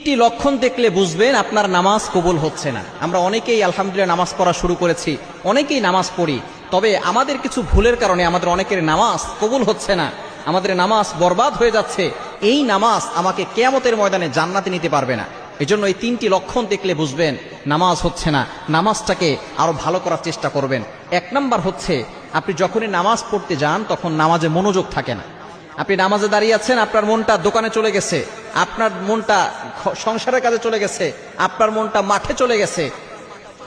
তিনটি লক্ষণ দেখলে বুঝবেন আপনার নামাজ কবুল হচ্ছে না। আমরা অনেকেই আলহামদুলিল্লাহ নামাজ পড়া শুরু করেছি, অনেকেই নামাজ পড়ি, তবে আমাদের কিছু ভুলের কারণে আমাদের অনেকের নামাজ কবুল হচ্ছে না, আমাদের নামাজ বরবাদ হয়ে যাচ্ছে। এই নামাজ আমাকে কিয়ামতের ময়দানে জান্নাতে নিতে পারবে না। এজন্য এই তিনটি লক্ষণ দেখলে বুঝবেন নামাজ হচ্ছে না, নামাজটাকে আরো ভালো করার চেষ্টা করবেন। এক নাম্বার হচ্ছে, আপনি যখনই নামাজ পড়তে যান তখন নামাজে মনোযোগ থাকে না। আপনি নামাজে দাঁড়িয়ে আছেন, আপনার মনটা দোকানে চলে গেছে, আপনার মনটা সংসারের কাজে চলে গেছে, আপনার মনটা মাঠে চলে গেছে।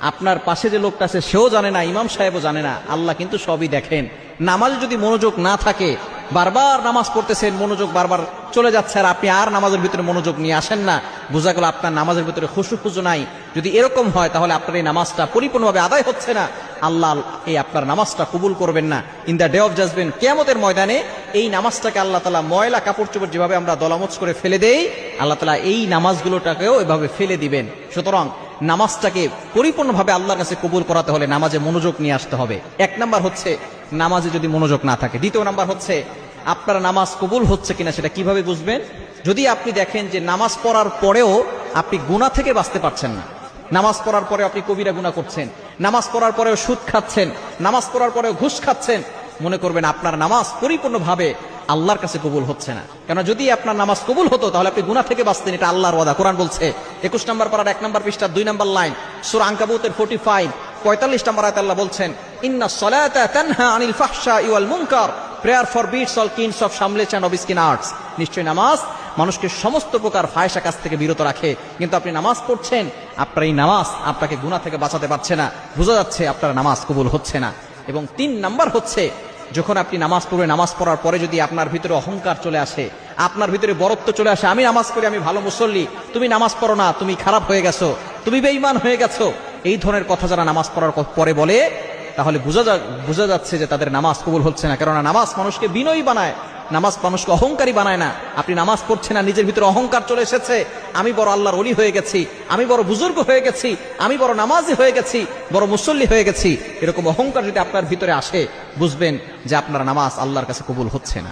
আপনার পাশে যে লোকটা আছে সেও জানে না, ইমাম সাহেবও জানে না, আল্লাহ কিন্তু সবই দেখেন। নামাজে যদি মনোযোগ না থাকে, বারবার নামাজ পড়তেছেন, মনোযোগ বারবার চলে যাচ্ছে, আর আপনি আর নামাজের ভিতরে মনোযোগ নিয়ে আসেন না, বোঝা গেল আপনার নামাজের ভিতরে খুশু খুশু নাই। যদি এরকম হয় তাহলে আপনার এই নামাজটা পরিপূর্ণভাবে আদায় হচ্ছে না, আল্লাহ এই আপনার নামাজটা কবুল করবেন না। In the day of judgement, কিয়ামতের ময়দানে এই নামাজটাকে আল্লাহ তাআলা ময়লা কাপড় চোপড় যেভাবে আমরা দলামোচ করে ফেলে দেই, আল্লাহ তাআলা এই নামাজগুলোটাকেও এভাবে ফেলে দিবেন। সুতরাং নামাজটাকে পরিপূর্ণভাবে আল্লাহর কাছে কবুল করাতে হলে নামাজে মনোযোগ নিয়ে আসতে হবে। এক নাম্বার হচ্ছে নামাজে যদি মনোযোগ না থাকে। দ্বিতীয় নাম্বার হচ্ছে আপনার নামাজ কবুল হচ্ছে কিনা সেটা কিভাবে বুঝবেন? যদি আপনি দেখেন যে নামাজ পড়ার পরেও আপনি গুনাহ থেকে বাঁচতে পারছেন না, নামাজ পড়ার পরে আপনি কবিরা গুনাহ করছেন, নামাজ পড়ার পরেও সুদ খাচ্ছেন, নামাজ পড়ার পরেও ঘুষ খাচ্ছেন, মনে করবেন আপনার নামাজ পরিপূর্ণভাবে আল্লাহর কাছে কবুল হচ্ছে না। কেন যদি আপনার নামাজ কবুল হতো তাহলে আপনি গুনাহ থেকে বাঁচতেন, এটা আল্লাহর ওয়াদা। কোরআন বলছে 21 নম্বর পারার 1 নম্বর পৃষ্ঠা 2 নম্বর লাইন, সূরা আনকাবুতের 45 নম্বর আয়াতে আল্লাহ বলছেন, ইন্নাস সালাতা তানহা আনিল ফাহশাই ওয়াল মুনকার, prayer forbids all kinds of shameless and obscene arts. নিশ্চয় নামাজ মানুষকে সমস্ত প্রকার ফাহিশা কাজ থেকে বিরত রাখে। কিন্তু আপনি নামাজ পড়ছেন, আপনার এই নামাজ আপনাকে গুনাহ থেকে বাঁচাতে পারছে না, বোঝা যাচ্ছে আপনার নামাজ কবুল হচ্ছে না। এবং 3 নাম্বার হচ্ছে, যখন আপনি নামাজ পড়বেন, নামাজ পড়ার পরে যদি আপনার ভিতরে অহংকার চলে আসে, আপনার ভিতরে বরত্ব চলে আসে, আমি নামাজ পড়ি, আমি ভালো মুসল্লি, তুমি নামাজ পড়ো না, তুমি খারাপ হয়ে গেছো, তুমি বেঈমান হয়ে গেছো, এই ধরনের কথা যারা নামাজ পড়ার পরে বলে, তাহলে বোঝা যাচ্ছে যে তাদের নামাজ কবুল হচ্ছে না। কেননা নামাজ মানুষকে বিনয়ী বানায়, নামাজ মানুষকে অহংকারী বানায় না। আপনি নামাজ পড়ছেন না, নিজের ভিতরে অহংকার চলে এসেছে, আমি বড় আল্লাহর ওলি হয়ে গেছি, আমি বড় বুজুর্গ হয়ে গেছি, আমি বড় নামাজি হয়ে গেছি, বড় মুসল্লি হয়ে গেছি, এরকম অহংকার যদি আপনার ভিতরে আসে, বুঝবেন যে আপনার নামাজ আল্লাহর কাছে কবুল হচ্ছে না।